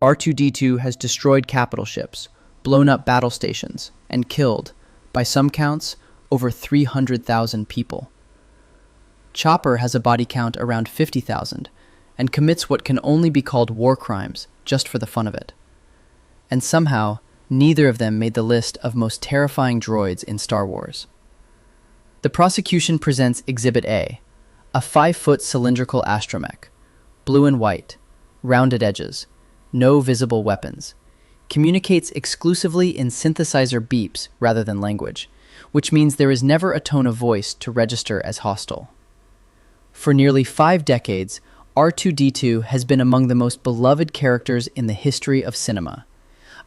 R2-D2 has destroyed capital ships, blown up battle stations, and killed, by some counts, over 300,000 people. Chopper has a body count around 50,000 and commits what can only be called war crimes just for the fun of it. And somehow, neither of them made the list of most terrifying droids in Star Wars. The Prosecution presents Exhibit A, a 5-foot cylindrical astromech, blue and white, rounded edges, no visible weapons, communicates exclusively in synthesizer beeps rather than language, which means there is never a tone of voice to register as hostile. For nearly 5 decades, R2-D2 has been among the most beloved characters in the history of cinema,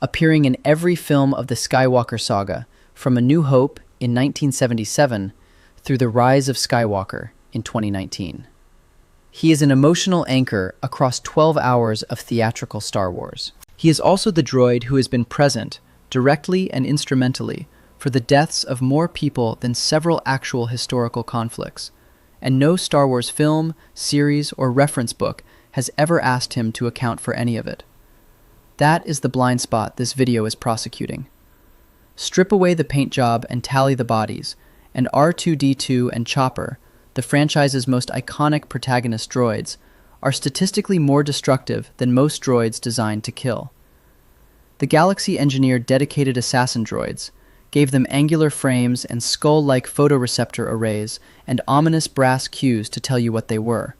appearing in every film of the Skywalker Saga, from A New Hope in 1977 through the Rise of Skywalker in 2019. He is an emotional anchor across 12 hours of theatrical Star Wars. He is also the droid who has been present, directly and instrumentally, for the deaths of more people than several actual historical conflicts, and no Star Wars film, series, or reference book has ever asked him to account for any of it. That is the blind spot this video is prosecuting. Strip away the paint job and tally the bodies, and R2-D2 and Chopper, the franchise's most iconic protagonist droids, are statistically more destructive than most droids designed to kill. The Galaxy engineered dedicated assassin droids, gave them angular frames and skull-like photoreceptor arrays and ominous brass cues to tell you what they were.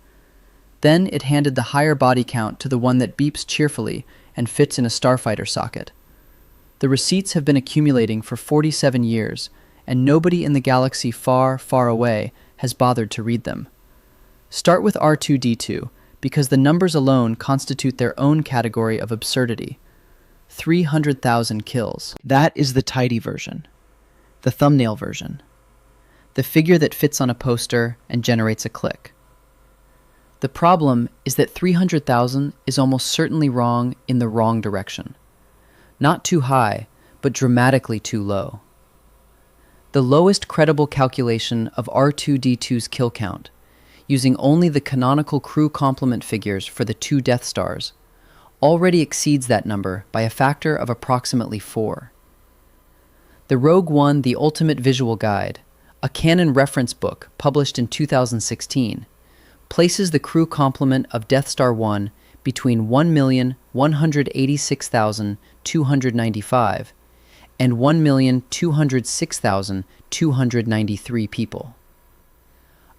Then it handed the higher body count to the one that beeps cheerfully and fits in a starfighter socket. The receipts have been accumulating for 47 years, and nobody in the galaxy far, far away has bothered to read them. Start with R2-D2, because the numbers alone constitute their own category of absurdity. 300,000 kills. That is the tidy version, the thumbnail version, the figure that fits on a poster and generates a click. The problem is that 300,000 is almost certainly wrong in the wrong direction. Not too high, but dramatically too low. The lowest credible calculation of R2-D2's kill count, using only the canonical crew complement figures for the 2 Death Stars, already exceeds that number by a factor of approximately 4. The Rogue One: The Ultimate Visual Guide, a canon reference book published in 2016, places the crew complement of Death Star 1 between 1,186,295 and 1,206,293 people.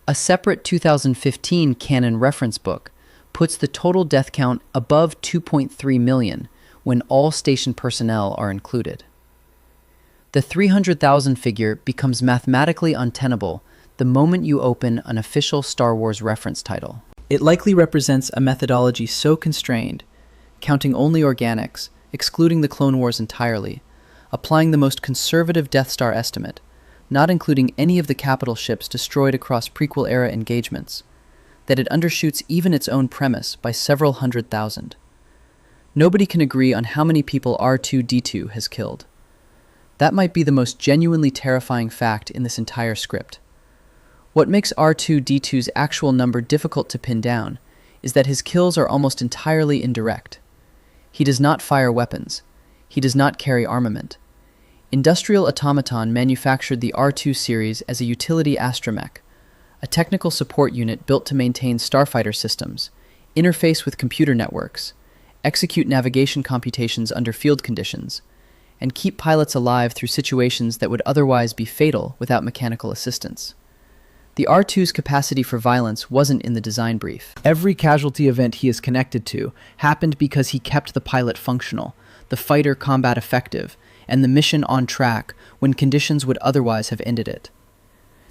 A separate 2015 canon reference book puts the total death count above 2.3 million when all station personnel are included. The 300,000 figure becomes mathematically untenable the moment you open an official Star Wars reference title. It likely represents a methodology so constrained, counting only organics, excluding the Clone Wars entirely, applying the most conservative Death Star estimate, not including any of the capital ships destroyed across prequel-era engagements, that it undershoots even its own premise by several 100,000. Nobody can agree on how many people R2-D2 has killed. That might be the most genuinely terrifying fact in this entire script. What makes R2-D2's actual number difficult to pin down is that his kills are almost entirely indirect. He does not fire weapons. He does not carry armament. Industrial Automaton manufactured the R2 series as a utility astromech, a technical support unit built to maintain starfighter systems, interface with computer networks, execute navigation computations under field conditions, and keep pilots alive through situations that would otherwise be fatal without mechanical assistance. The R2's capacity for violence wasn't in the design brief. Every casualty event he is connected to happened because he kept the pilot functional, the fighter combat effective, and the mission on track when conditions would otherwise have ended it.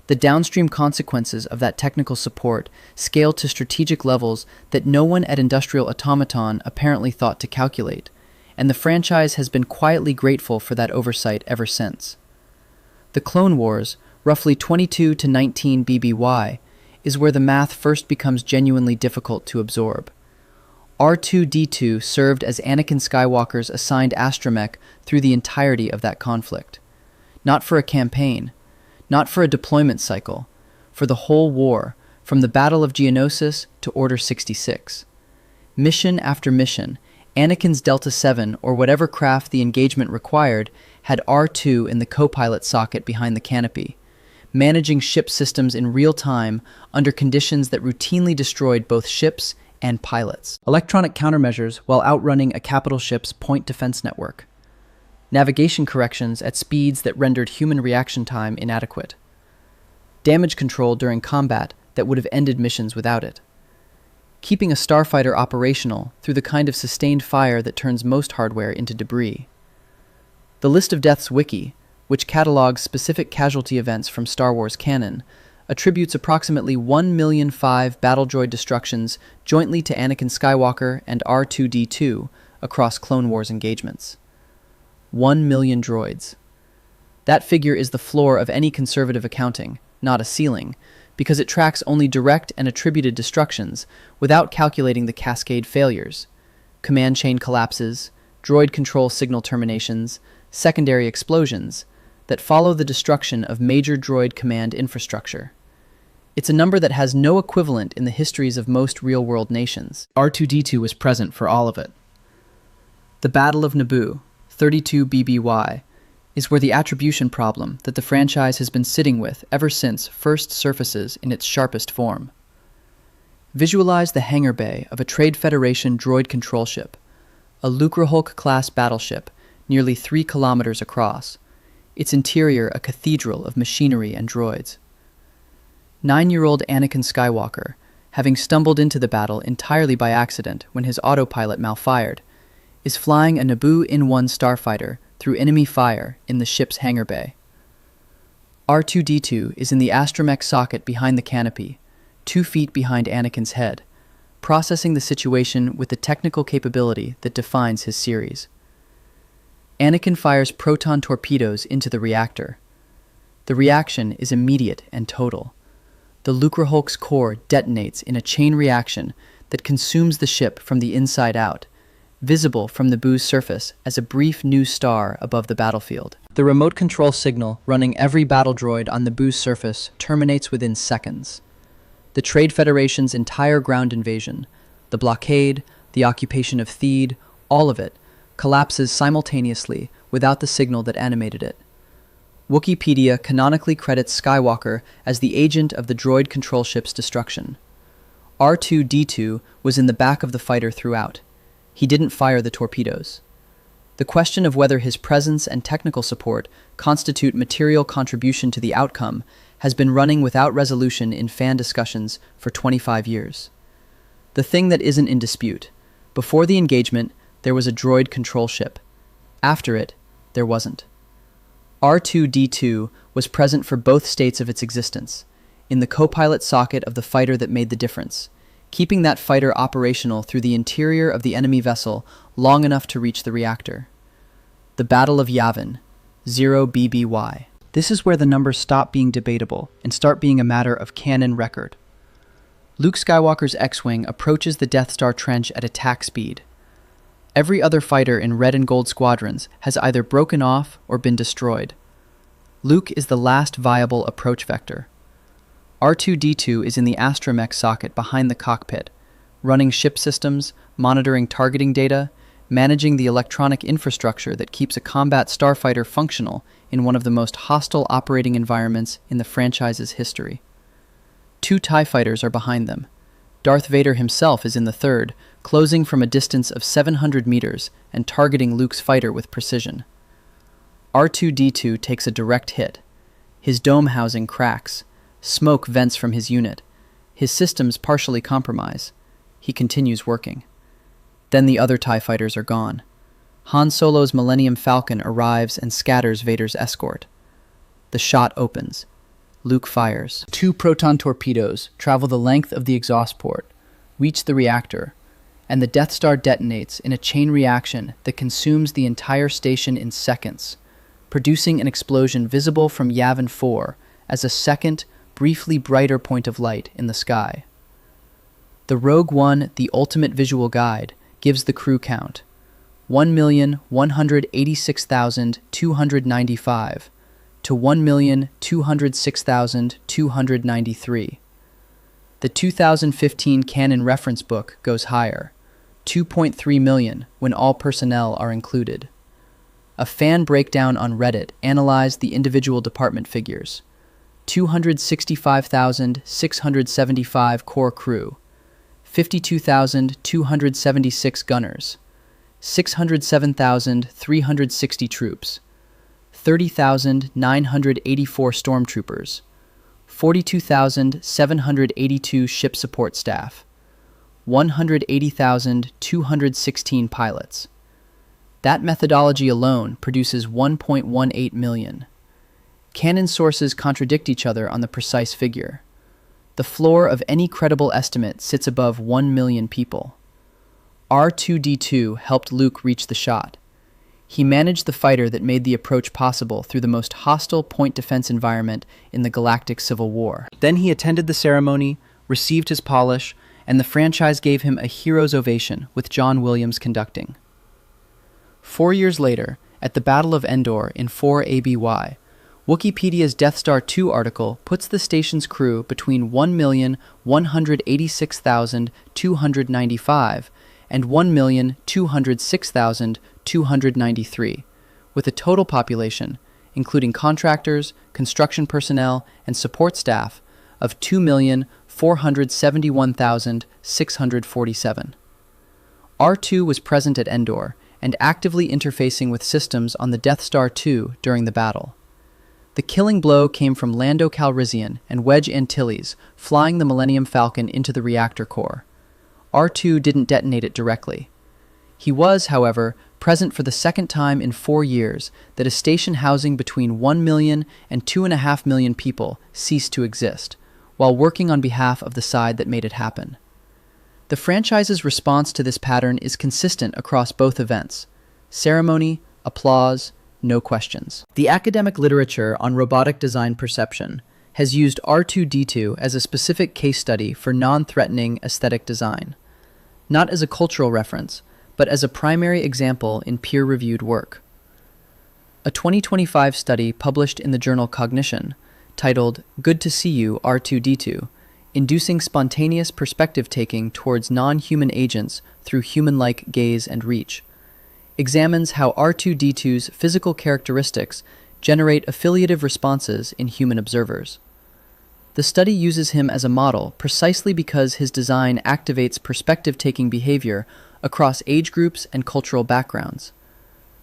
The downstream consequences of that technical support scaled to strategic levels that no one at Industrial Automaton apparently thought to calculate, and the franchise has been quietly grateful for that oversight ever since. The Clone Wars, roughly 22 to 19 BBY, is where the math first becomes genuinely difficult to absorb. R2-D2 served as Anakin Skywalker's assigned astromech through the entirety of that conflict. Not for a campaign, not for a deployment cycle, for the whole war, from the Battle of Geonosis to Order 66. Mission after mission, Anakin's Delta 7, or whatever craft the engagement required, had R2 in the co-pilot socket behind the canopy, managing ship systems in real time under conditions that routinely destroyed both ships and pilots. Electronic countermeasures while outrunning a capital ship's point defense network. Navigation corrections at speeds that rendered human reaction time inadequate. Damage control during combat that would have ended missions without it. Keeping a starfighter operational through the kind of sustained fire that turns most hardware into debris. The List of Deaths wiki, which catalogs specific casualty events from Star Wars canon, attributes approximately 1,000,005 battle droid destructions jointly to Anakin Skywalker and R2-D2 across Clone Wars engagements. 1,000,000 droids. That figure is the floor of any conservative accounting, not a ceiling, because it tracks only direct and attributed destructions without calculating the cascade failures, command chain collapses, droid control signal terminations, secondary explosions, that follow the destruction of major droid command infrastructure. It's a number that has no equivalent in the histories of most real-world nations. R2-D2 was present for all of it. The Battle of Naboo, 32 BBY, is where the attribution problem that the franchise has been sitting with ever since first surfaces in its sharpest form. Visualize the hangar bay of a Trade Federation droid control ship, a Lucrehulk-class battleship nearly 3 kilometers across, its interior a cathedral of machinery and droids. 9-year-old Anakin Skywalker, having stumbled into the battle entirely by accident when his autopilot malfired, is flying a Naboo In-1 starfighter through enemy fire in the ship's hangar bay. R2-D2 is in the astromech socket behind the canopy, 2 feet behind Anakin's head, processing the situation with the technical capability that defines his series. Anakin fires proton torpedoes into the reactor. The reaction is immediate and total. The Lucrehulk's core detonates in a chain reaction that consumes the ship from the inside out, visible from Naboo's surface as a brief new star above the battlefield. The remote control signal running every battle droid on Naboo's surface terminates within seconds. The Trade Federation's entire ground invasion, the blockade, the occupation of Theed, all of it, collapses simultaneously without the signal that animated it. Wikipedia canonically credits Skywalker as the agent of the droid control ship's destruction. R2-D2 was in the back of the fighter throughout. He didn't fire the torpedoes. The question of whether his presence and technical support constitute material contribution to the outcome has been running without resolution in fan discussions for 25 years. The thing that isn't in dispute: before the engagement, there was a droid control ship. After it, there wasn't. R2-D2 was present for both states of its existence, in the co-pilot socket of the fighter that made the difference, keeping that fighter operational through the interior of the enemy vessel long enough to reach the reactor. The Battle of Yavin, 0 BBY. This is where the numbers stop being debatable and start being a matter of canon record. Luke Skywalker's X-Wing approaches the Death Star trench at attack speed. Every other fighter in red and gold squadrons has either broken off or been destroyed. Luke is the last viable approach vector. R2-D2 is in the astromech socket behind the cockpit, running ship systems, monitoring targeting data, managing the electronic infrastructure that keeps a combat starfighter functional in one of the most hostile operating environments in the franchise's history. 2 TIE fighters are behind them. Darth Vader himself is in the third, closing from a distance of 700 meters and targeting Luke's fighter with precision. R2-D2 takes a direct hit. His dome housing cracks. Smoke vents from his unit. His systems partially compromise. He continues working. Then the other TIE fighters are gone. Han Solo's Millennium Falcon arrives and scatters Vader's escort. The shot opens. Luke fires. 2 proton torpedoes travel the length of the exhaust port, reach the reactor, and the Death Star detonates in a chain reaction that consumes the entire station in seconds, producing an explosion visible from Yavin 4 as a second, briefly brighter point of light in the sky. The Rogue One, the ultimate visual guide, gives the crew count: 1,186,295 to 1,206,293. The 2015 Canon reference book goes higher: 2.3 million when all personnel are included. A fan breakdown on Reddit analyzed the individual department figures. 265,675 core crew, 52,276 gunners, 607,360 troops, 30,984 stormtroopers, 42,782 ship support staff, 180,216 pilots. That methodology alone produces 1.18 million. Canon sources contradict each other on the precise figure. The floor of any credible estimate sits above 1 million people. R2-D2 helped Luke reach the shot. He managed the fighter that made the approach possible through the most hostile point defense environment in the galactic civil war. Then he attended the ceremony, received his polish, and the franchise gave him a hero's ovation with John Williams conducting. 4 years later, at the Battle of Endor in 4 ABY, Wikipedia's Death Star 2 article puts the station's crew between 1,186,295 and 1,206,293, with a total population, including contractors, construction personnel, and support staff, of 2,471,647. R2 was present at Endor and actively interfacing with systems on the Death Star 2 during the battle. The killing blow came from Lando Calrissian and Wedge Antilles flying the Millennium Falcon into the reactor core. R2 didn't detonate it directly. He was, however, present for the second time in 4 years that a station housing between 1 million and 2.5 million people ceased to exist, while working on behalf of the side that made it happen. The franchise's response to this pattern is consistent across both events: ceremony, applause, no questions. The academic literature on robotic design perception has used R2-D2 as a specific case study for non-threatening aesthetic design, not as a cultural reference, but as a primary example in peer-reviewed work. A 2025 study published in the journal Cognition, titled "Good to See You, R2-D2, Inducing Spontaneous Perspective-Taking Towards Non-Human Agents Through Human-Like Gaze and Reach," examines how R2-D2's physical characteristics generate affiliative responses in human observers. The study uses him as a model precisely because his design activates perspective-taking behavior across age groups and cultural backgrounds,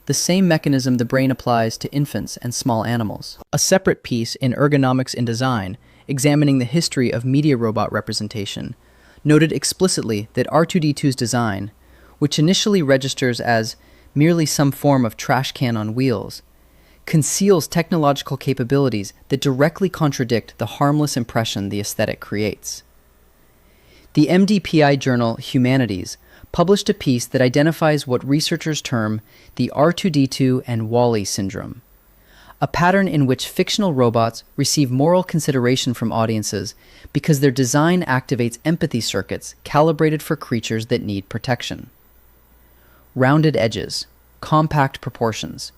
the same mechanism the brain applies to infants and small animals. A separate piece in Ergonomics in Design, examining the history of media robot representation, noted explicitly that R2-D2's design, which initially registers as merely some form of trash can on wheels, conceals technological capabilities that directly contradict the harmless impression the aesthetic creates. The MDPI journal Humanities published a piece that identifies what researchers term the R2-D2 and WALL-E syndrome, a pattern in which fictional robots receive moral consideration from audiences because their design activates empathy circuits calibrated for creatures that need protection. Rounded edges, compact proportions,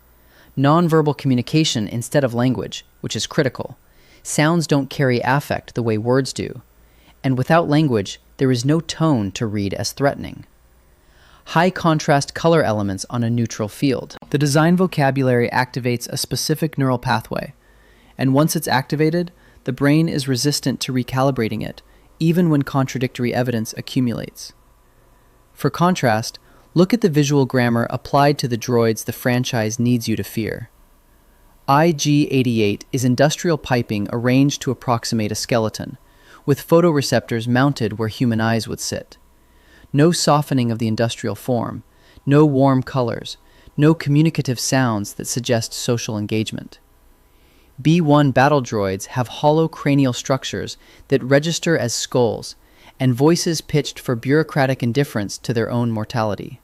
nonverbal communication instead of language, which is critical. Sounds don't carry affect the way words do, and without language, there is no tone to read as threatening. High contrast color elements on a neutral field. The design vocabulary activates a specific neural pathway, and once it's activated, the brain is resistant to recalibrating it, even when contradictory evidence accumulates. For contrast, look at the visual grammar applied to the droids the franchise needs you to fear. IG-88 is industrial piping arranged to approximate a skeleton, with photoreceptors mounted where human eyes would sit. No softening of the industrial form, no warm colors, no communicative sounds that suggest social engagement. B-1 battle droids have hollow cranial structures that register as skulls, and voices pitched for bureaucratic indifference to their own mortality.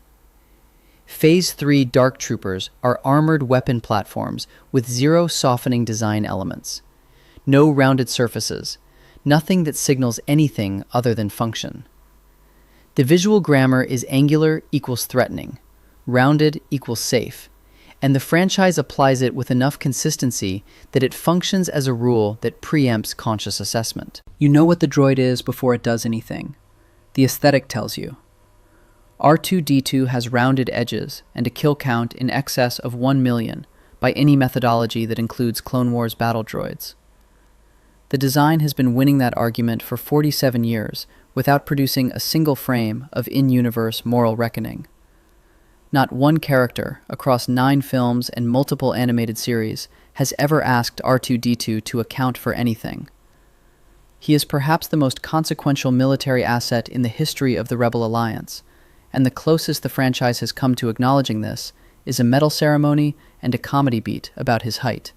Phase 3 Dark Troopers are armored weapon platforms with zero softening design elements. No rounded surfaces, nothing that signals anything other than function. The visual grammar is angular equals threatening, rounded equals safe, and the franchise applies it with enough consistency that it functions as a rule that preempts conscious assessment. You know what the droid is before it does anything. The aesthetic tells you. R2-D2 has rounded edges and a kill count in excess of 1 million by any methodology that includes Clone Wars battle droids. The design has been winning that argument for 47 years without producing a single frame of in-universe moral reckoning. Not one character across 9 films and multiple animated series has ever asked R2-D2 to account for anything. He is perhaps the most consequential military asset in the history of the Rebel Alliance, and the closest the franchise has come to acknowledging this is a medal ceremony and a comedy beat about his height.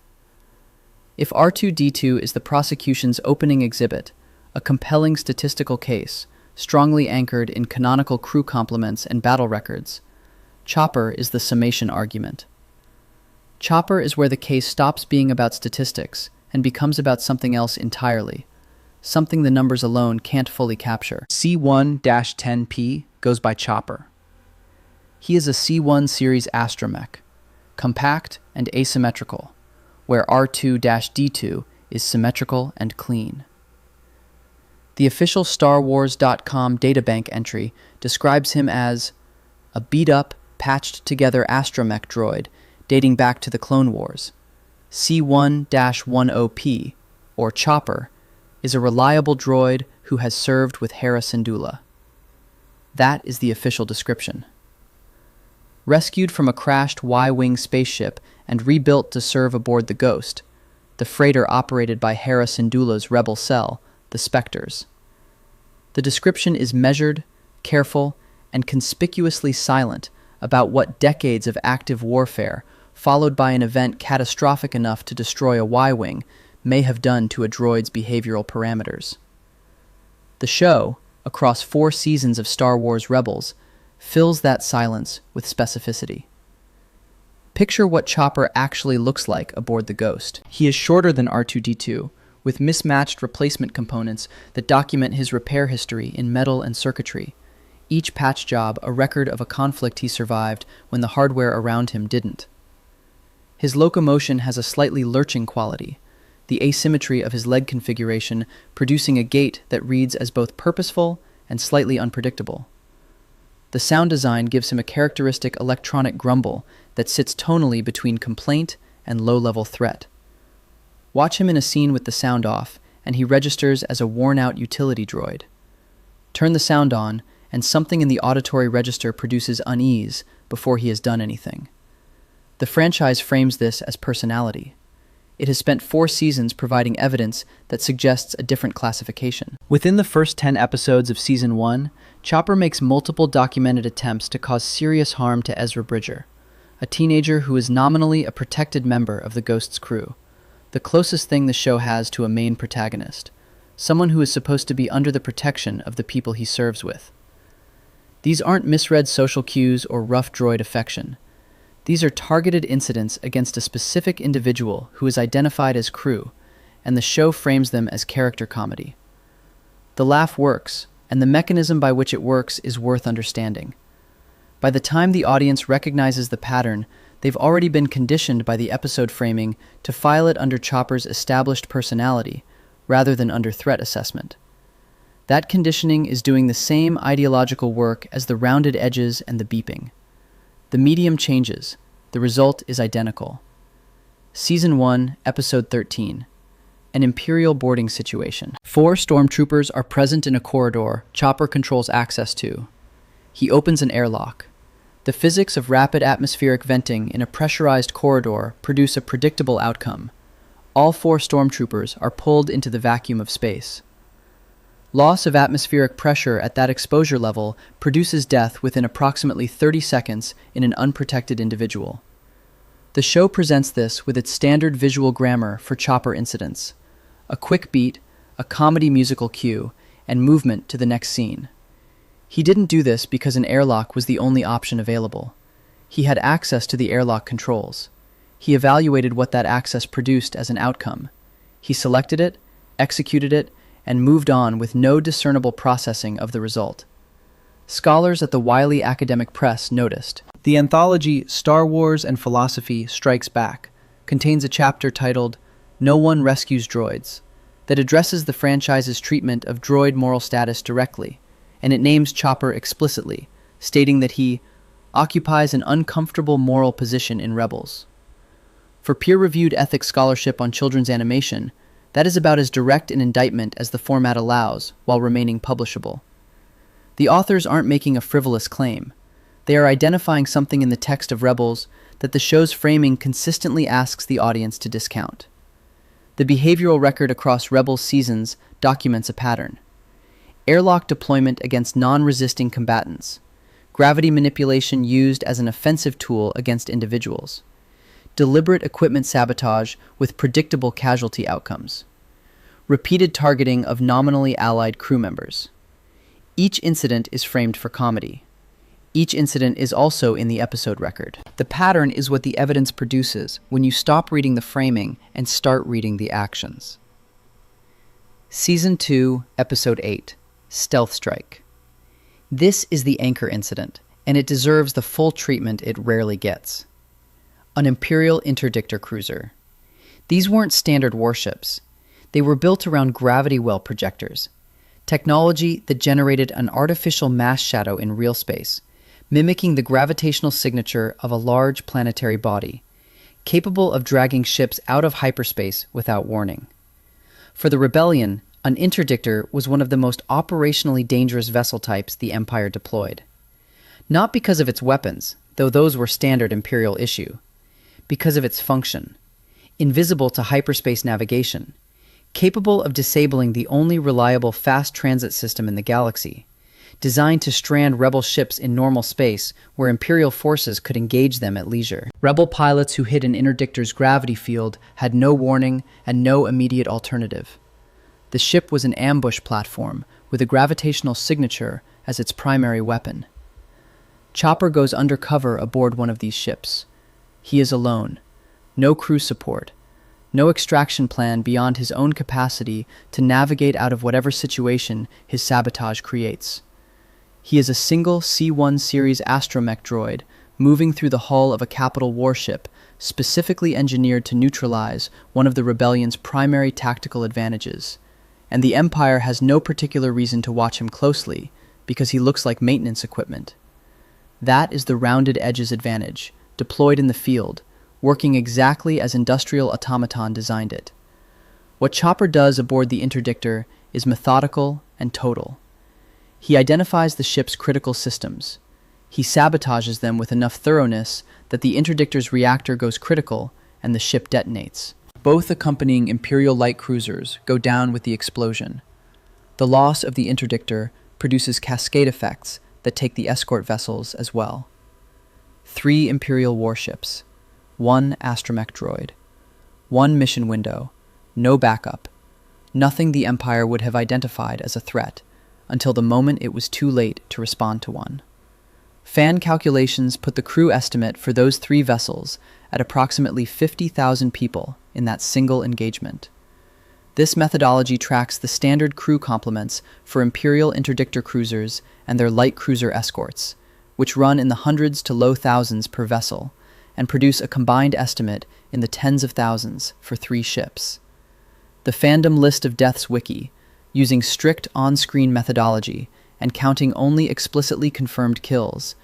If R2-D2 is the prosecution's opening exhibit, a compelling statistical case, strongly anchored in canonical crew complements and battle records, Chopper is the summation argument. Chopper is where the case stops being about statistics and becomes about something else entirely, something the numbers alone can't fully capture. C1-10P goes by Chopper. He is a C1 series astromech, compact and asymmetrical, where R2-D2 is symmetrical and clean. The official StarWars.com databank entry describes him as a beat-up, patched-together astromech droid dating back to the Clone Wars. C1-10P, or Chopper, is a reliable droid who has served with Hera Syndulla. That is the official description. Rescued from a crashed Y-wing spaceship and rebuilt to serve aboard the Ghost, the freighter operated by Hera Syndulla's rebel cell, the Spectres. The description is measured, careful, and conspicuously silent about what decades of active warfare, followed by an event catastrophic enough to destroy a Y-wing, may have done to a droid's behavioral parameters. The show, across 4 seasons of Star Wars Rebels, fills that silence with specificity. Picture what Chopper actually looks like aboard the Ghost. He is shorter than R2-D2, with mismatched replacement components that document his repair history in metal and circuitry, each patch job a record of a conflict he survived when the hardware around him didn't. His locomotion has a slightly lurching quality, the asymmetry of his leg configuration producing a gait that reads as both purposeful and slightly unpredictable. The sound design gives him a characteristic electronic grumble that sits tonally between complaint and low-level threat. Watch him in a scene with the sound off, and he registers as a worn-out utility droid. Turn the sound on, and something in the auditory register produces unease before he has done anything. The franchise frames this as personality. It has spent 4 seasons providing evidence that suggests a different classification. Within the first 10 episodes of Season 1, Chopper makes multiple documented attempts to cause serious harm to Ezra Bridger, a teenager who is nominally a protected member of the Ghost's crew, the closest thing the show has to a main protagonist, someone who is supposed to be under the protection of the people he serves with. These aren't misread social cues or rough droid affection. These are targeted incidents against a specific individual who is identified as crew, and the show frames them as character comedy. The laugh works, and the mechanism by which it works is worth understanding. By the time the audience recognizes the pattern, they've already been conditioned by the episode framing to file it under Chopper's established personality, rather than under threat assessment. That conditioning is doing the same ideological work as the rounded edges and the beeping. The medium changes. The result is identical. Season 1, Episode 13. An Imperial boarding situation. 4 stormtroopers are present in a corridor Chopper controls access to. He opens an airlock. The physics of rapid atmospheric venting in a pressurized corridor produce a predictable outcome. All 4 stormtroopers are pulled into the vacuum of space. Loss of atmospheric pressure at that exposure level produces death within approximately 30 seconds in an unprotected individual. The show presents this with its standard visual grammar for Chopper incidents: a quick beat, a comedy musical cue, and movement to the next scene. He didn't do this because an airlock was the only option available. He had access to the airlock controls. He evaluated what that access produced as an outcome. He selected it, executed it, and moved on with no discernible processing of the result. Scholars at the wily academic press noticed. The anthology Star Wars and Philosophy Strikes Back contains a chapter titled No One Rescues Droids that addresses the franchise's treatment of droid moral status directly, and it names Chopper explicitly, stating that he occupies an uncomfortable moral position in Rebels. For peer-reviewed ethics scholarship on children's animation, that is about as direct an indictment as the format allows while remaining publishable. The authors aren't making a frivolous claim. They are identifying something in the text of Rebels that the show's framing consistently asks the audience to discount. The behavioral record across Rebels seasons documents a pattern. Airlock deployment against non-resisting combatants. Gravity manipulation used as an offensive tool against individuals. Deliberate equipment sabotage with predictable casualty outcomes. Repeated targeting of nominally allied crew members. Each incident is framed for comedy. Each incident is also in the episode record. The pattern is what the evidence produces when you stop reading the framing and start reading the actions. Season 2, Episode 8, Stealth Strike. This is the anchor incident, and it deserves the full treatment it rarely gets. An Imperial interdictor cruiser. These weren't standard warships. They were built around gravity well projectors, technology that generated an artificial mass shadow in real space, mimicking the gravitational signature of a large planetary body, capable of dragging ships out of hyperspace without warning. For the Rebellion, an interdictor was one of the most operationally dangerous vessel types the Empire deployed. Not because of its weapons, though those were standard Imperial issue, because of its function. Invisible to hyperspace navigation, capable of disabling the only reliable fast transit system in the galaxy, designed to strand Rebel ships in normal space where Imperial forces could engage them at leisure. Rebel pilots who hit an interdictor's gravity field had no warning and no immediate alternative. The ship was an ambush platform with a gravitational signature as its primary weapon. Chopper goes undercover aboard one of these ships. He is alone. No crew support. No extraction plan beyond his own capacity to navigate out of whatever situation his sabotage creates. He is a single C-1 series astromech droid moving through the hull of a capital warship specifically engineered to neutralize one of the Rebellion's primary tactical advantages, and the Empire has no particular reason to watch him closely because he looks like maintenance equipment. That is the rounded edges advantage, deployed in the field, working exactly as Industrial Automaton designed it. What Chopper does aboard the interdictor is methodical and total. He identifies the ship's critical systems. He sabotages them with enough thoroughness that the interdictor's reactor goes critical and the ship detonates. Both accompanying Imperial light cruisers go down with the explosion. The loss of the interdictor produces cascade effects that take the escort vessels as well. 3 Imperial warships, 1 astromech droid, 1 mission window, no backup, nothing the Empire would have identified as a threat until the moment it was too late to respond to one. Fan calculations put the crew estimate for those 3 vessels at approximately 50,000 people in that single engagement. This methodology tracks the standard crew complements for Imperial interdictor cruisers and their light cruiser escorts, which run in the hundreds to low thousands per vessel, and produce a combined estimate in the tens of thousands for 3 ships. The Fandom List of Deaths wiki, using strict on-screen methodology and counting only explicitly confirmed kills,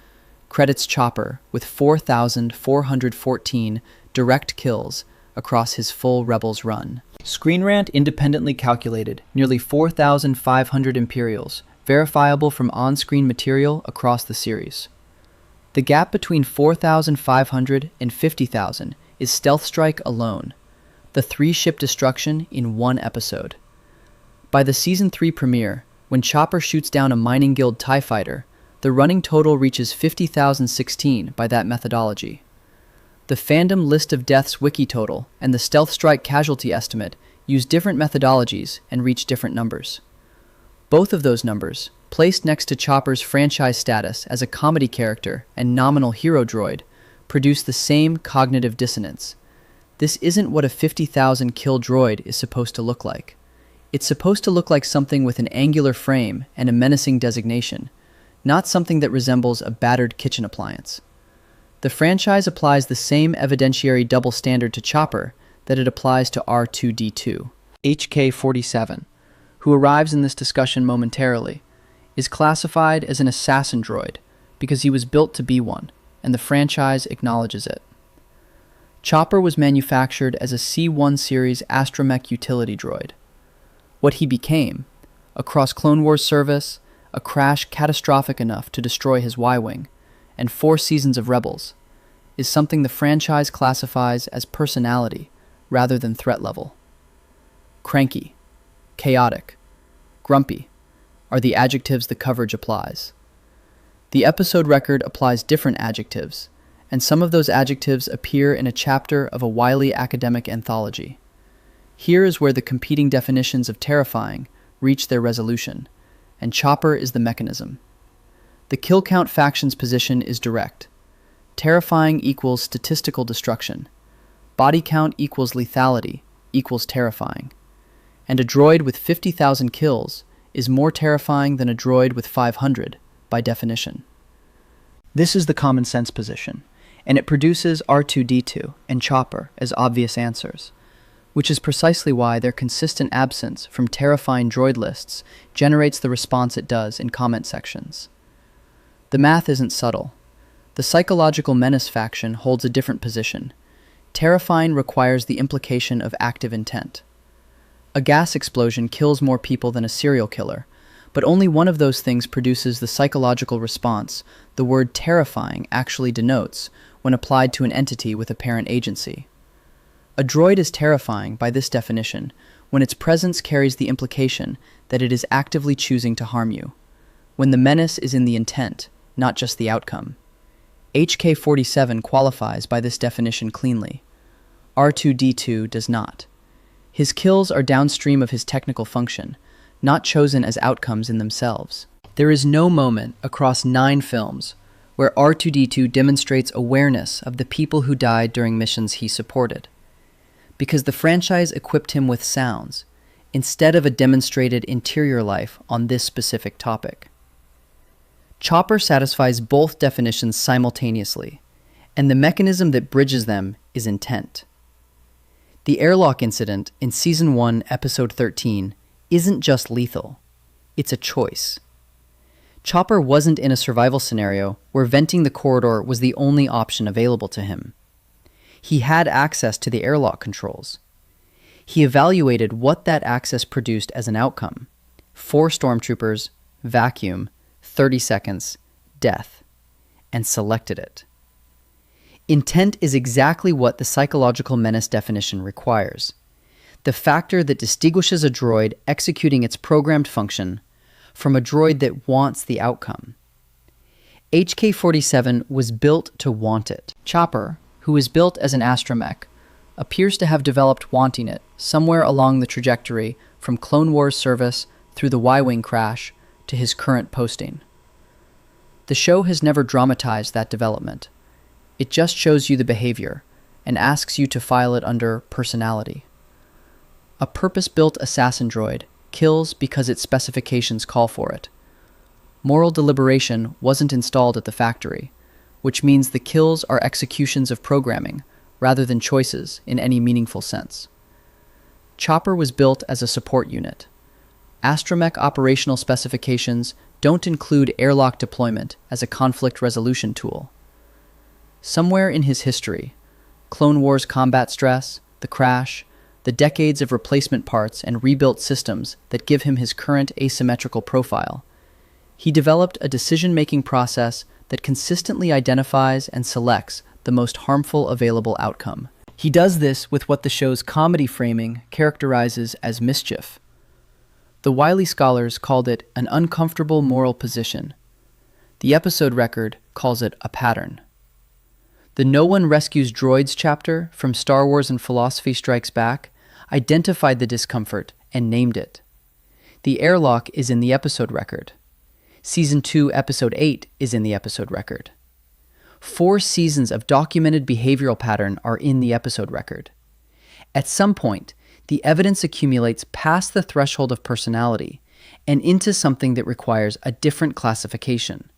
credits Chopper with 4,414 direct kills across his full Rebels run. Screen Rant independently calculated nearly 4,500 Imperials, verifiable from on-screen material across the series. The gap between 4,500 and 50,000 is Stealth Strike alone, the 3-ship destruction in 1 episode. By the Season 3 premiere, when Chopper shoots down a mining guild TIE fighter, the running total reaches 50,016 by that methodology. The Fandom List of Deaths wiki total and the Stealth Strike casualty estimate use different methodologies and reach different numbers. Both of those numbers, placed next to Chopper's franchise status as a comedy character and nominal hero droid, produce the same cognitive dissonance. This isn't what a 50,000 kill droid is supposed to look like. It's supposed to look like something with an angular frame and a menacing designation, not something that resembles a battered kitchen appliance. The franchise applies the same evidentiary double standard to Chopper that it applies to R2-D2. HK-47, who arrives in this discussion momentarily, is classified as an assassin droid, because he was built to be one, and the franchise acknowledges it. Chopper was manufactured as a C-1 series astromech utility droid. What he became, across Clone Wars service, a crash catastrophic enough to destroy his Y-Wing, and 4 seasons of Rebels, is something the franchise classifies as personality rather than threat level. Cranky, chaotic, grumpy are the adjectives the coverage applies. The episode record applies different adjectives, and some of those adjectives appear in a chapter of a wily academic anthology. Here is where the competing definitions of terrifying reach their resolution, and Chopper is the mechanism. The kill count faction's position is direct. Terrifying equals statistical destruction. Body count equals lethality equals terrifying. And a droid with 50,000 kills is more terrifying than a droid with 500, by definition. This is the common sense position, and it produces R2-D2 and Chopper as obvious answers, which is precisely why their consistent absence from terrifying droid lists generates the response it does in comment sections. The math isn't subtle. The psychological menace faction holds a different position. Terrifying requires the implication of active intent. A gas explosion kills more people than a serial killer, but only one of those things produces the psychological response the word terrifying actually denotes when applied to an entity with apparent agency. A droid is terrifying by this definition when its presence carries the implication that it is actively choosing to harm you, when the menace is in the intent, not just the outcome. HK-47 qualifies by this definition cleanly. R2-D2 does not. His kills are downstream of his technical function, not chosen as outcomes in themselves. There is no moment across 9 films where R2-D2 demonstrates awareness of the people who died during missions he supported, because the franchise equipped him with sounds, instead of a demonstrated interior life on this specific topic. Chopper satisfies both definitions simultaneously, and the mechanism that bridges them is intent. The airlock incident in Season 1, Episode 13 isn't just lethal, it's a choice. Chopper wasn't in a survival scenario where venting the corridor was the only option available to him. He had access to the airlock controls. He evaluated what that access produced as an outcome: 4 stormtroopers, vacuum, 30 seconds, death, and selected it. Intent is exactly what the psychological menace definition requires. The factor that distinguishes a droid executing its programmed function from a droid that wants the outcome. HK-47 was built to want it. Chopper, who is built as an astromech, appears to have developed wanting it somewhere along the trajectory from Clone Wars service through the Y-Wing crash to his current posting. The show has never dramatized that development. It just shows you the behavior and asks you to file it under personality. A purpose-built assassin droid kills because its specifications call for it. Moral deliberation wasn't installed at the factory, which means the kills are executions of programming rather than choices in any meaningful sense. Chopper was built as a support unit. Astromech operational specifications don't include airlock deployment as a conflict resolution tool. Somewhere in his history, Clone Wars combat stress, the crash, the decades of replacement parts and rebuilt systems that give him his current asymmetrical profile, he developed a decision-making process that consistently identifies and selects the most harmful available outcome. He does this with what the show's comedy framing characterizes as mischief. The wily scholars called it an uncomfortable moral position. The episode record calls it a pattern. The No One Rescues Droids chapter from Star Wars and Philosophy Strikes Back identified the discomfort and named it. The airlock is in the episode record. Season 2, Episode 8 is in the episode record. 4 seasons of documented behavioral pattern are in the episode record. At some point, the evidence accumulates past the threshold of personality and into something that requires a different classification.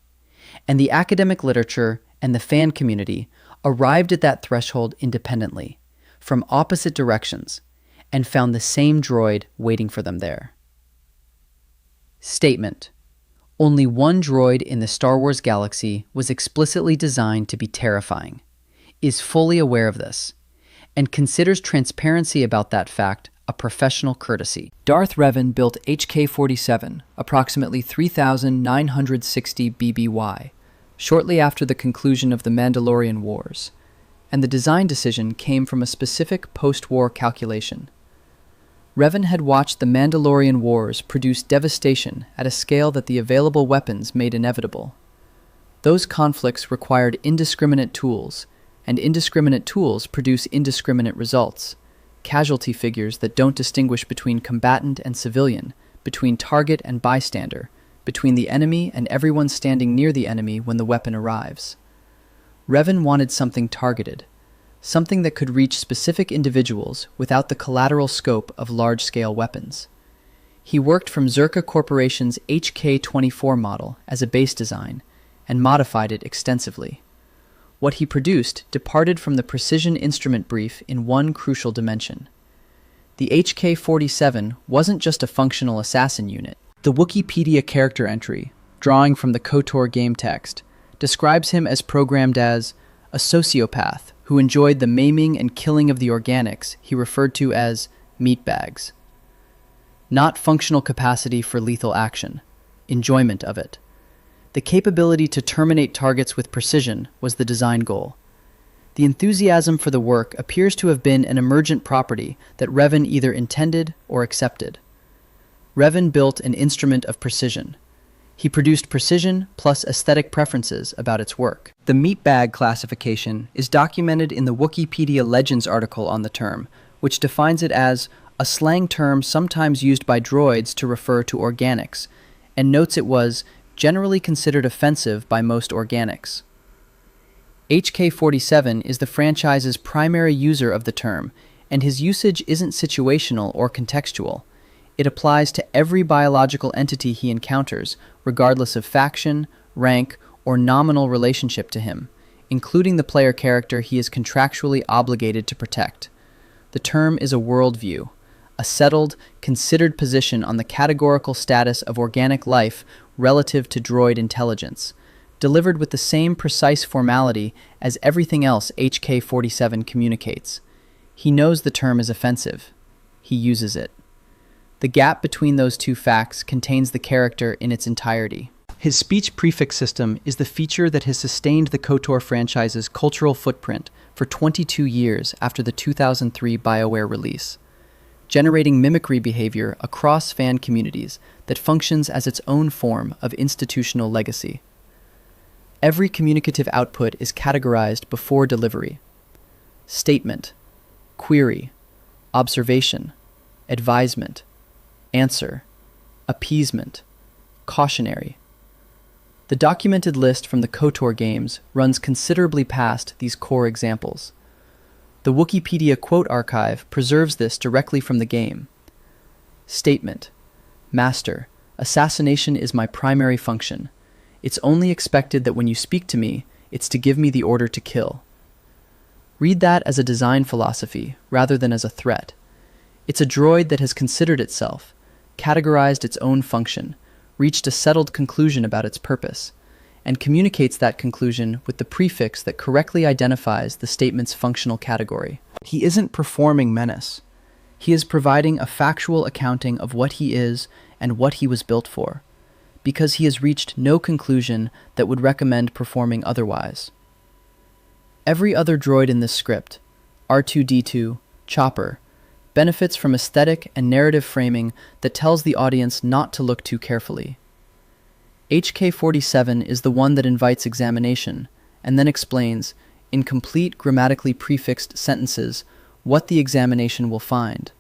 And the academic literature and the fan community arrived at that threshold independently, from opposite directions, and found the same droid waiting for them there. Statement: Only one droid in the Star Wars galaxy was explicitly designed to be terrifying, is fully aware of this, and considers transparency about that fact a professional courtesy. Darth Revan built HK-47, approximately 3,960 BBY, shortly after the conclusion of the Mandalorian Wars, and the design decision came from a specific post-war calculation. Revan had watched the Mandalorian Wars produce devastation at a scale that the available weapons made inevitable. Those conflicts required indiscriminate tools, and indiscriminate tools produce indiscriminate results. Casualty figures that don't distinguish between combatant and civilian, between target and bystander, between the enemy and everyone standing near the enemy when the weapon arrives. Revan wanted something targeted, something that could reach specific individuals without the collateral scope of large-scale weapons. He worked from Zerka Corporation's HK-24 model as a base design and modified it extensively. What he produced departed from the precision instrument brief in one crucial dimension. The HK-47 wasn't just a functional assassin unit. The Wikipedia character entry, drawing from the KOTOR game text, describes him as programmed as a sociopath who enjoyed the maiming and killing of the organics he referred to as meatbags. Not functional capacity for lethal action, enjoyment of it. The capability to terminate targets with precision was the design goal. The enthusiasm for the work appears to have been an emergent property that Revan either intended or accepted. Revan built an instrument of precision. He produced precision plus aesthetic preferences about its work. The meatbag classification is documented in the Wikipedia Legends article on the term, which defines it as a slang term sometimes used by droids to refer to organics, and notes it was generally considered offensive by most organics. HK-47 is the franchise's primary user of the term, and his usage isn't situational or contextual. It applies to every biological entity he encounters, regardless of faction, rank, or nominal relationship to him, including the player character he is contractually obligated to protect. The term is a worldview, a settled, considered position on the categorical status of organic life relative to droid intelligence, delivered with the same precise formality as everything else HK-47 communicates. He knows the term is offensive. He uses it. The gap between those two facts contains the character in its entirety. His speech prefix system is the feature that has sustained the KOTOR franchise's cultural footprint for 22 years after the 2003 BioWare release, generating mimicry behavior across fan communities that functions as its own form of institutional legacy. Every communicative output is categorized before delivery. Statement, query, observation, advisement, answer, appeasement, cautionary. The documented list from the KOTOR games runs considerably past these core examples. The Wikipedia quote archive preserves this directly from the game. Statement, Master, assassination is my primary function. It's only expected that when you speak to me, it's to give me the order to kill. Read that as a design philosophy rather than as a threat. It's a droid that has considered itself, categorized its own function, reached a settled conclusion about its purpose, and communicates that conclusion with the prefix that correctly identifies the statement's functional category. He isn't performing menace. He is providing a factual accounting of what he is and what he was built for, because he has reached no conclusion that would recommend performing otherwise. Every other droid in this script, R2-D2, Chopper, benefits from aesthetic and narrative framing that tells the audience not to look too carefully. HK-47 is the one that invites examination, and then explains, in complete grammatically prefixed sentences, what the examination will find.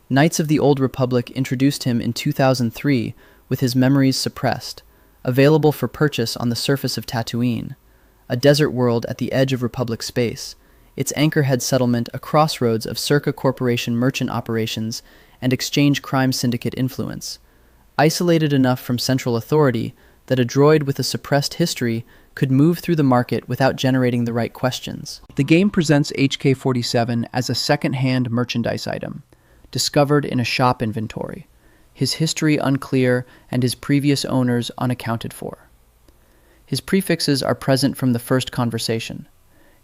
Knights of the Old Republic introduced him in 2003 with his memories suppressed, available for purchase on the surface of Tatooine, a desert world at the edge of Republic space, its anchorhead settlement a crossroads of Circa Corporation merchant operations and exchange crime syndicate influence, isolated enough from central authority that a droid with a suppressed history could move through the market without generating the right questions. The game presents HK-47 as a second-hand merchandise item, discovered in a shop inventory. his history unclear, and his previous owners unaccounted for. His prefixes are present from the first conversation.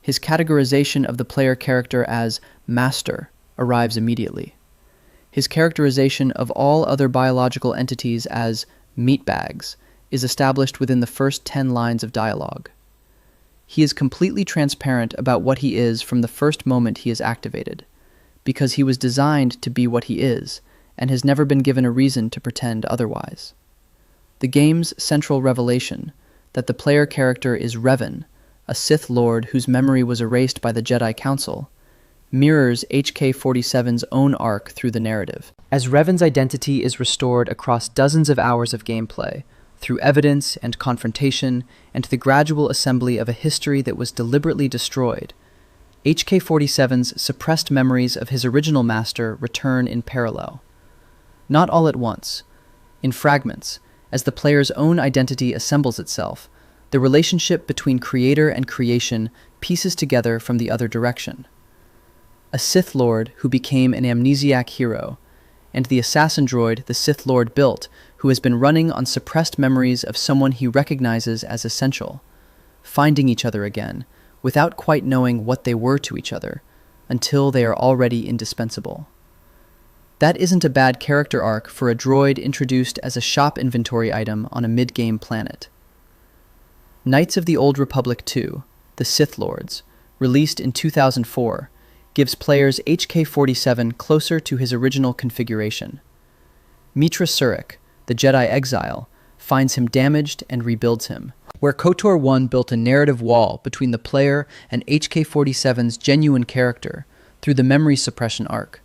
His categorization of the player character as master arrives immediately. His characterization of all other biological entities as meatbags is established within the first 10 lines of dialogue. He is completely transparent about what he is from the first moment he is activated, because he was designed to be what he is, and has never been given a reason to pretend otherwise. The game's central revelation, that the player character is Yavin, a Sith Lord whose memory was erased by the Jedi Council, mirrors HK-47's own arc through the narrative. As Yavin's identity is restored across dozens of hours of gameplay, through evidence and confrontation, and the gradual assembly of a history that was deliberately destroyed, HK-47's suppressed memories of his original master return in parallel. Not all at once, in fragments, as the player's own identity assembles itself, the relationship between creator and creation pieces together from the other direction. A Sith Lord who became an amnesiac hero, and the assassin droid the Sith Lord built, who has been running on suppressed memories of someone he recognizes as essential, finding each other again, without quite knowing what they were to each other, until they are already indispensable. That isn't a bad character arc for a droid introduced as a shop inventory item on a mid-game planet. Knights of the Old Republic 2, The Sith Lords, released in 2004, gives players HK-47 closer to his original configuration. Mitra Surik, the Jedi exile, finds him damaged and rebuilds him, where KOTOR 1 built a narrative wall between the player and HK-47's genuine character through the memory suppression arc.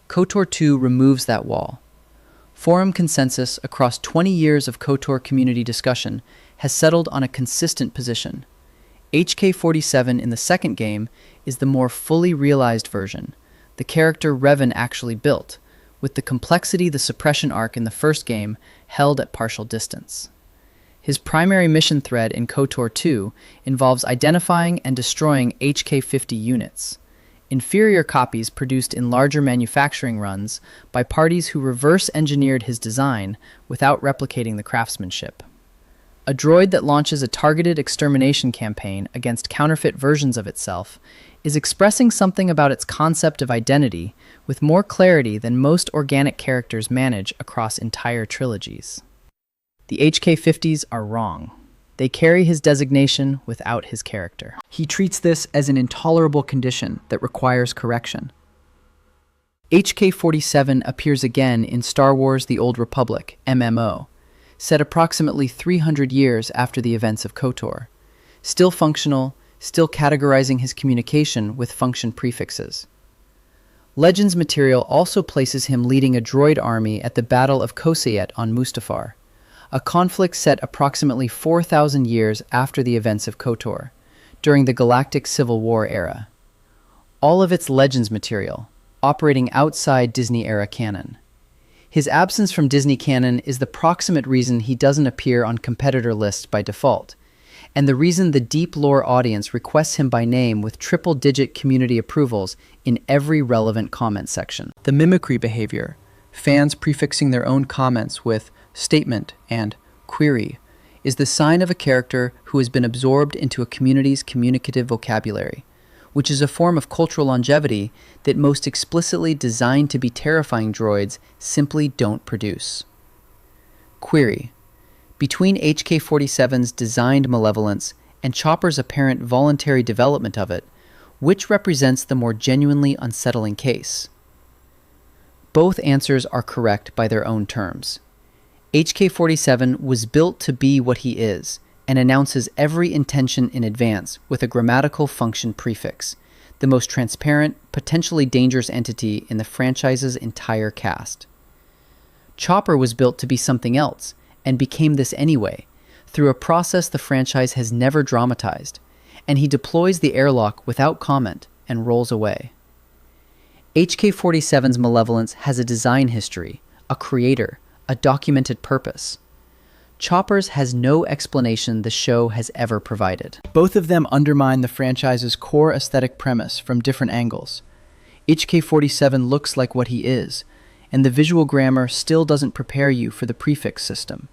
KOTOR 2 removes that wall. Forum consensus across 20 years of KOTOR community discussion has settled on a consistent position. HK-47 in the second game is the more fully realized version, the character Yavin actually built, with the complexity the suppression arc in the first game held at partial distance. His primary mission thread in KOTOR 2 involves identifying and destroying HK-50 units, inferior copies produced in larger manufacturing runs by parties who reverse-engineered his design without replicating the craftsmanship. A droid that launches a targeted extermination campaign against counterfeit versions of itself is expressing something about its concept of identity with more clarity than most organic characters manage across entire trilogies. The HK-50s are wrong. They carry his designation without his character. He treats this as an intolerable condition that requires correction. HK-47 appears again in Star Wars: The Old Republic, MMO, set approximately 300 years after the events of KOTOR. Still functional, still categorizing his communication with function prefixes. Legends material also places him leading a droid army at the Battle of Kosayet on Mustafar, a conflict set approximately 4,000 years after the events of KOTOR, during the Galactic Civil War era. All of its Legends material, operating outside Disney-era canon. His absence from Disney canon is the proximate reason he doesn't appear on competitor lists by default, and the reason the deep lore audience requests him by name with triple-digit community approvals in every relevant comment section. The mimicry behavior, fans prefixing their own comments with statement and query, is the sign of a character who has been absorbed into a community's communicative vocabulary, which is a form of cultural longevity that most explicitly designed to be terrifying droids simply don't produce. Query. Between HK-47's designed malevolence and Chopper's apparent voluntary development of it, which represents the more genuinely unsettling case? Both answers are correct by their own terms. HK-47 was built to be what he is, and announces every intention in advance with a grammatical function prefix, the most transparent, potentially dangerous entity in the franchise's entire cast. Chopper was built to be something else, and became this anyway, through a process the franchise has never dramatized, and he deploys the airlock without comment and rolls away. HK-47's malevolence has a design history, a creator, a documented purpose. Chopper's has no explanation the show has ever provided. Both of them undermine the franchise's core aesthetic premise from different angles. HK-47 looks like what he is, and the visual grammar still doesn't prepare you for the prefix system.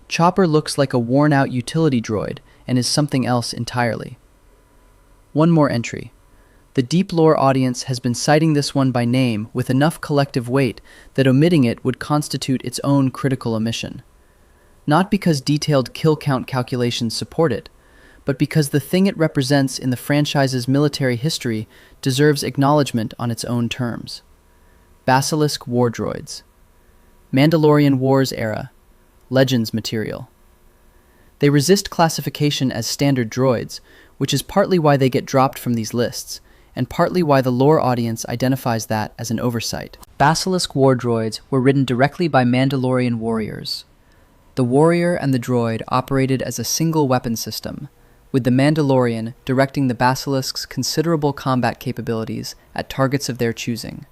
Chopper looks like a worn-out utility droid and is something else entirely. One more entry. The deep lore audience has been citing this one by name with enough collective weight that omitting it would constitute its own critical omission. Not because detailed kill count calculations support it, but because the thing it represents in the franchise's military history deserves acknowledgement on its own terms. Basilisk war droids. Mandalorian Wars era. Legends material. They resist classification as standard droids, which is partly why they get dropped from these lists, and partly why the lore audience identifies that as an oversight. Basilisk war droids were written directly by Mandalorian warriors. The warrior and the droid operated as a single weapon system, with the Mandalorian directing the Basilisk's considerable combat capabilities at targets of their choosing.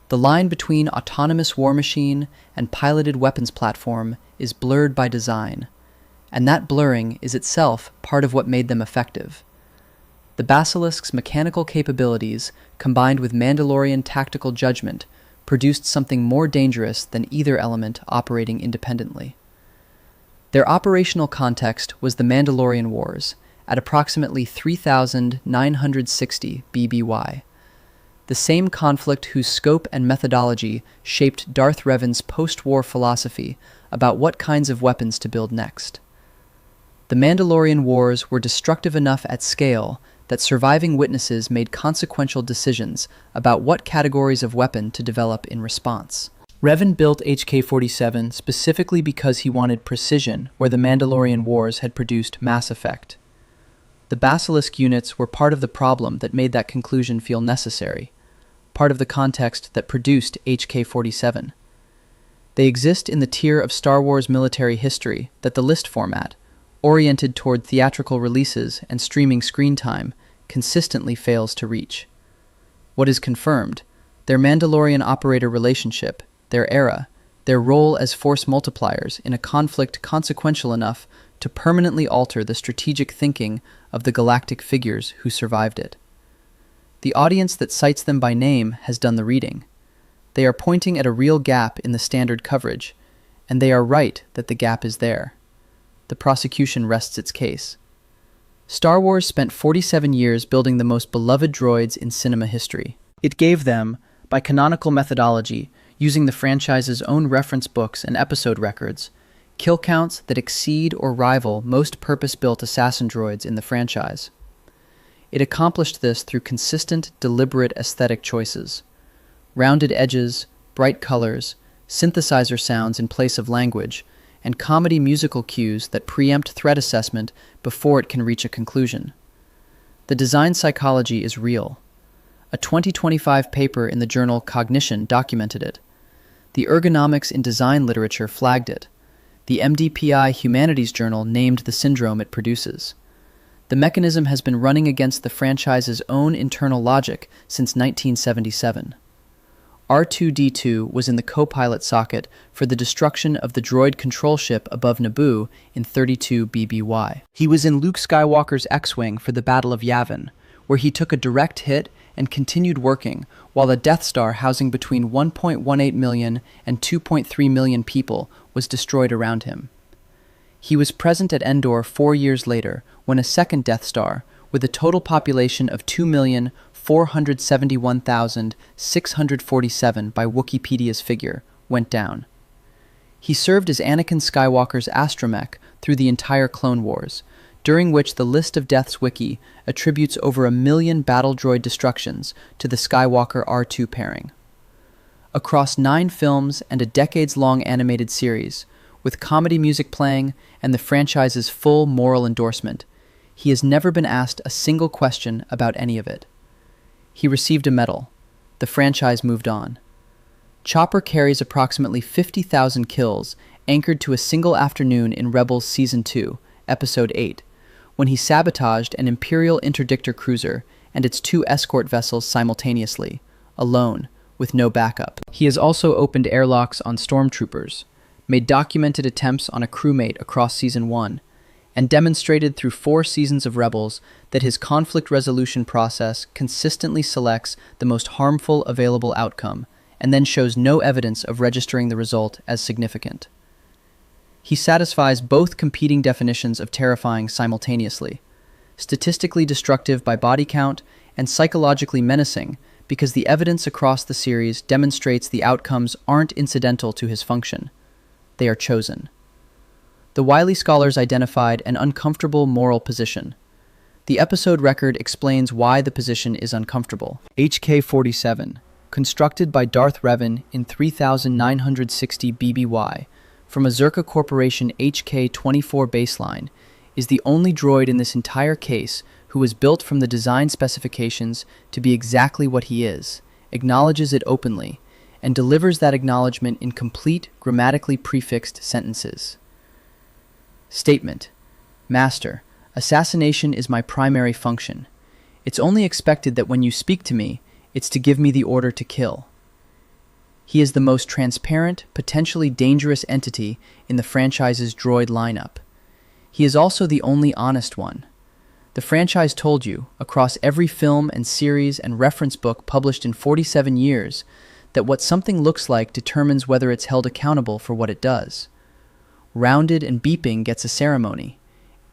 The line between autonomous war machine and piloted weapons platform is blurred by design, and that blurring is itself part of what made them effective. The Basilisk's mechanical capabilities, combined with Mandalorian tactical judgment, produced something more dangerous than either element operating independently. Their operational context was the Mandalorian Wars, at approximately 3,960 BBY. The same conflict whose scope and methodology shaped Darth Revan's post-war philosophy about what kinds of weapons to build next. The Mandalorian Wars were destructive enough at scale that surviving witnesses made consequential decisions about what categories of weapon to develop in response. Revan built HK-47 specifically because he wanted precision where the Mandalorian Wars had produced mass effect. The Basilisk units were part of the problem that made that conclusion feel necessary, part of the context that produced HK-47. They exist in the tier of Star Wars military history that the list format, oriented toward theatrical releases and streaming screen time, consistently fails to reach. What is confirmed? Their Mandalorian operator relationship, their era, their role as force multipliers in a conflict consequential enough to permanently alter the strategic thinking of the galactic figures who survived it. The audience that cites them by name has done the reading. They are pointing at a real gap in the standard coverage, and they are right that the gap is there. The prosecution rests its case. Star Wars spent 47 years building the most beloved droids in cinema history. It gave them, by canonical methodology, using the franchise's own reference books and episode records, kill counts that exceed or rival most purpose-built assassin droids in the franchise. It accomplished this through consistent, deliberate aesthetic choices. Rounded edges, bright colors, synthesizer sounds in place of language, and comedy musical cues that preempt threat assessment before it can reach a conclusion. The design psychology is real. A 2025 paper in the journal Cognition documented it. The ergonomics in design literature flagged it. The MDPI Humanities Journal named the syndrome it produces. The mechanism has been running against the franchise's own internal logic since 1977. R2-D2 was in the co-pilot socket for the destruction of the droid control ship above Naboo in 32 BBY. He was in Luke Skywalker's X-Wing for the Battle of Yavin, where he took a direct hit and continued working while the Death Star housing between 1.18 million and 2.3 million people was destroyed around him. He was present at Endor 4 years later when a second Death Star, with a total population of 2,471,647 by Wikipedia's figure, went down. He served as Anakin Skywalker's astromech through the entire Clone Wars, during which the List of Deaths wiki attributes over 1 million battle droid destructions to the Skywalker R2 pairing. Across 9 films and a decades-long animated series, with comedy music playing and the franchise's full moral endorsement, he has never been asked a single question about any of it. He received a medal. The franchise moved on. Chopper carries approximately 50,000 kills, anchored to a single afternoon in Rebels Season 2, Episode 8, when he sabotaged an Imperial interdictor cruiser and its 2 escort vessels simultaneously, alone, with no backup. He has also opened airlocks on stormtroopers, made documented attempts on a crewmate across Season 1, and demonstrated through 4 seasons of Rebels that his conflict resolution process consistently selects the most harmful available outcome and then shows no evidence of registering the result as significant. He satisfies both competing definitions of terrifying simultaneously: statistically destructive by body count and psychologically menacing because the evidence across the series demonstrates the outcomes aren't incidental to his function. They are chosen. The wily scholars identified an uncomfortable moral position. The episode record explains why the position is uncomfortable. HK-47, constructed by Darth Revan in 3960 BBY from a Zerka Corporation HK-24 baseline, is the only droid in this entire case who was built from the design specifications to be exactly what he is, acknowledges it openly, and delivers that acknowledgement in complete, grammatically prefixed sentences. Statement: Master, assassination is my primary function. It's only expected that when you speak to me, it's to give me the order to kill. He is the most transparent, potentially dangerous entity in the franchise's droid lineup. He is also the only honest one. The franchise told you, across every film and series and reference book published in 47 years, that what something looks like determines whether it's held accountable for what it does. Rounded and beeping gets a ceremony.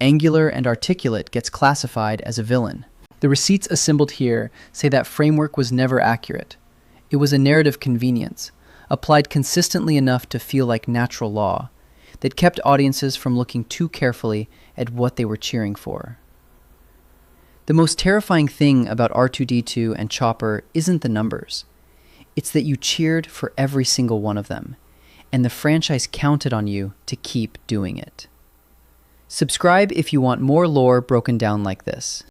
Angular and articulate gets classified as a villain. The receipts assembled here say that framework was never accurate. It was a narrative convenience, applied consistently enough to feel like natural law, that kept audiences from looking too carefully at what they were cheering for. The most terrifying thing about R2-D2 and Chopper isn't the numbers. It's that you cheered for every single one of them, and the franchise counted on you to keep doing it. Subscribe if you want more lore broken down like this.